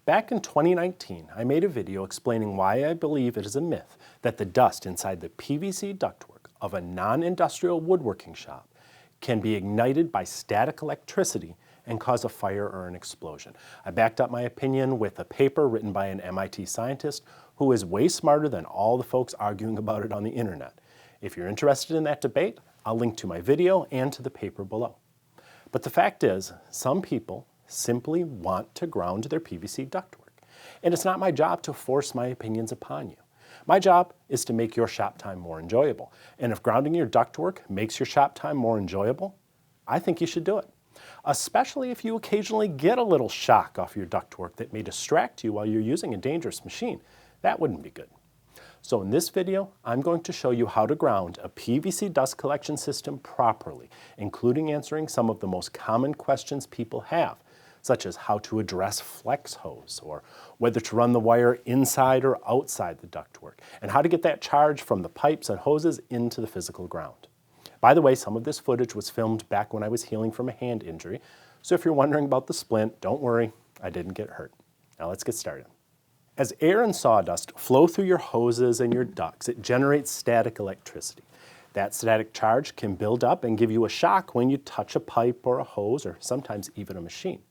Back in 2019, I made a video explaining why I believe it is a myth that the dust inside the PVC ductwork of a non-industrial woodworking shop can be ignited by static electricity and cause a fire or an explosion. I backed up my opinion with a paper written by an MIT scientist who is way smarter than all the folks arguing about it on the internet. If you're interested in that debate, I'll link to my video and to the paper below. But the fact is, some people simply want to ground their PVC ductwork. And it's not my job to force my opinions upon you. My job is to make your shop time more enjoyable. And if grounding your ductwork makes your shop time more enjoyable, I think you should do it. Especially if you occasionally get a little shock off your ductwork that may distract you while you're using a dangerous machine. That wouldn't be good. So in this video, I'm going to show you how to ground a PVC dust collection system properly, including answering some of the most common questions people have, such as how to address flex hose, or whether to run the wire inside or outside the ductwork, and how to get that charge from the pipes and hoses into the physical ground. By the way, some of this footage was filmed back when I was healing from a hand injury, so if you're wondering about the splint, don't worry, I didn't get hurt. Now let's get started. As air and sawdust flow through your hoses and your ducts, it generates static electricity. That static charge can build up and give you a shock when you touch a pipe or a hose, or sometimes even a machine.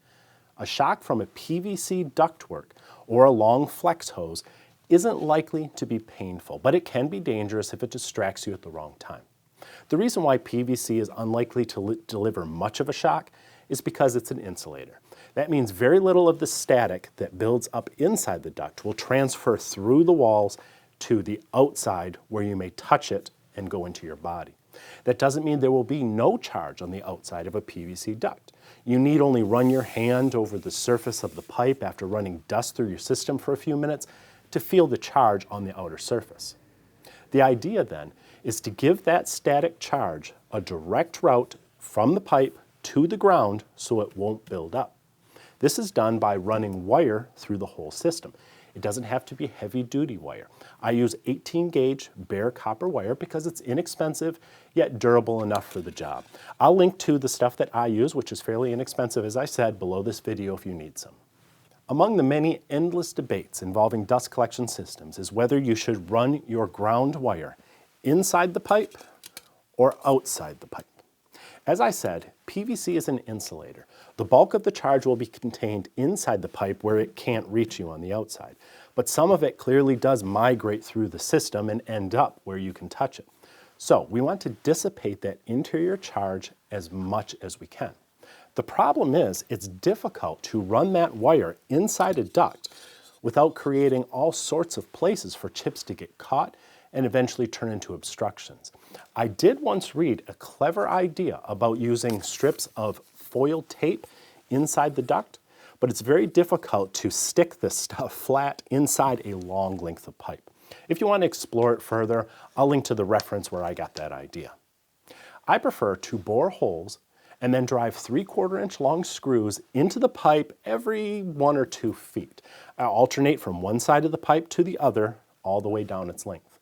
A shock from a PVC ductwork or a long flex hose isn't likely to be painful, but it can be dangerous if it distracts you at the wrong time. The reason why PVC is unlikely to deliver much of a shock is because it's an insulator. That means very little of the static that builds up inside the duct will transfer through the walls to the outside where you may touch it and go into your body. That doesn't mean there will be no charge on the outside of a PVC duct. You need only run your hand over the surface of the pipe after running dust through your system for a few minutes to feel the charge on the outer surface. The idea then is to give that static charge a direct route from the pipe to the ground so it won't build up. This is done by running wire through the whole system. It doesn't have to be heavy-duty wire. I use 18-gauge bare copper wire because it's inexpensive yet durable enough for the job. I'll link to the stuff that I use, which is fairly inexpensive, as I said, below this video if you need some. Among the many endless debates involving dust collection systems is whether you should run your ground wire inside the pipe or outside the pipe. As I said, PVC is an insulator. The bulk of the charge will be contained inside the pipe where it can't reach you on the outside. But some of it clearly does migrate through the system and end up where you can touch it. So we want to dissipate that interior charge as much as we can. The problem is it's difficult to run that wire inside a duct without creating all sorts of places for chips to get caught and eventually turn into obstructions. I did once read a clever idea about using strips of foil tape inside the duct, but it's very difficult to stick this stuff flat inside a long length of pipe. If you want to explore it further, I'll link to the reference where I got that idea. I prefer to bore holes and then drive 3/4 inch long screws into the pipe every 1 or 2 feet. I alternate from one side of the pipe to the other all the way down its length.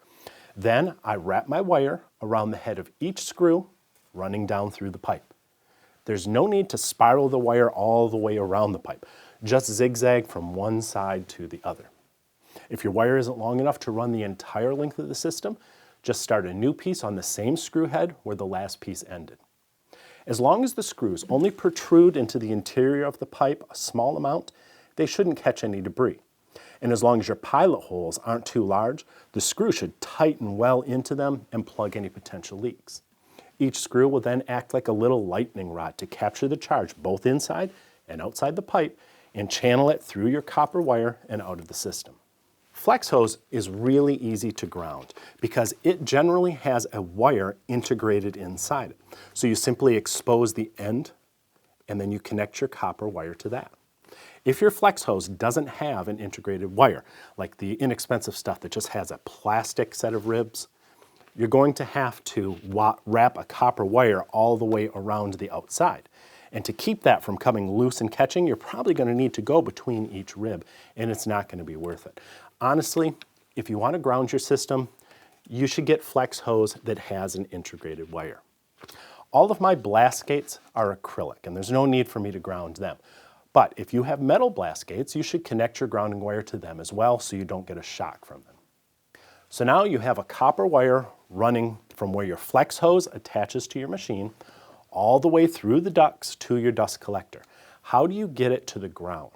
Then I wrap my wire around the head of each screw running down through the pipe. There's no need to spiral the wire all the way around the pipe, just zigzag from one side to the other. If your wire isn't long enough to run the entire length of the system, just start a new piece on the same screw head where the last piece ended. As long as the screws only protrude into the interior of the pipe a small amount, they shouldn't catch any debris. And as long as your pilot holes aren't too large, the screw should tighten well into them and plug any potential leaks. Each screw will then act like a little lightning rod to capture the charge both inside and outside the pipe and channel it through your copper wire and out of the system. Flex hose is really easy to ground because it generally has a wire integrated inside it. So you simply expose the end and then you connect your copper wire to that. If your flex hose doesn't have an integrated wire, like the inexpensive stuff that just has a plastic set of ribs, you're going to have to wrap a copper wire all the way around the outside. And to keep that from coming loose and catching, you're probably going to need to go between each rib, and it's not going to be worth it. Honestly, if you want to ground your system, you should get flex hose that has an integrated wire. All of my blast gates are acrylic, and there's no need for me to ground them. But if you have metal blast gates, you should connect your grounding wire to them as well so you don't get a shock from them. So now you have a copper wire running from where your flex hose attaches to your machine all the way through the ducts to your dust collector. How do you get it to the ground?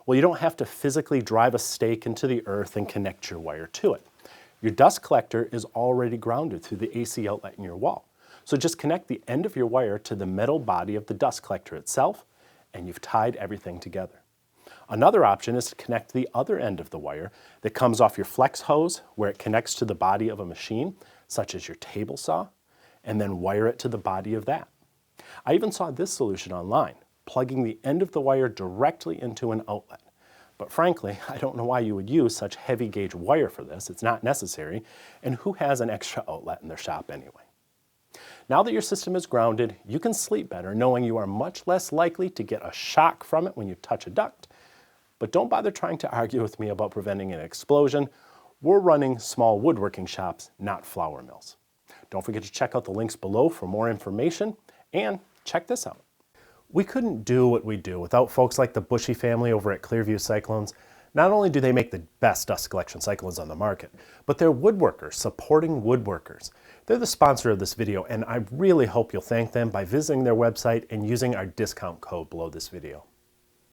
Well, you don't have to physically drive a stake into the earth and connect your wire to it. Your dust collector is already grounded through the AC outlet in your wall. So just connect the end of your wire to the metal body of the dust collector itself, and you've tied everything together. Another option is to connect the other end of the wire that comes off your flex hose where it connects to the body of a machine, such as your table saw, and then wire it to the body of that. I even saw this solution online, plugging the end of the wire directly into an outlet. But frankly, I don't know why you would use such heavy gauge wire for this. It's not necessary, and who has an extra outlet in their shop anyway? Now that your system is grounded, you can sleep better knowing you are much less likely to get a shock from it when you touch a duct. But don't bother trying to argue with me about preventing an explosion. We're running small woodworking shops, not flour mills. Don't forget to check out the links below for more information, and check this out. We couldn't do what we do without folks like the Bushy family over at Clearview Cyclones. Not only do they make the best dust collection cyclones on the market, but they're woodworkers supporting woodworkers. They're the sponsor of this video, and I really hope you'll thank them by visiting their website and using our discount code below this video.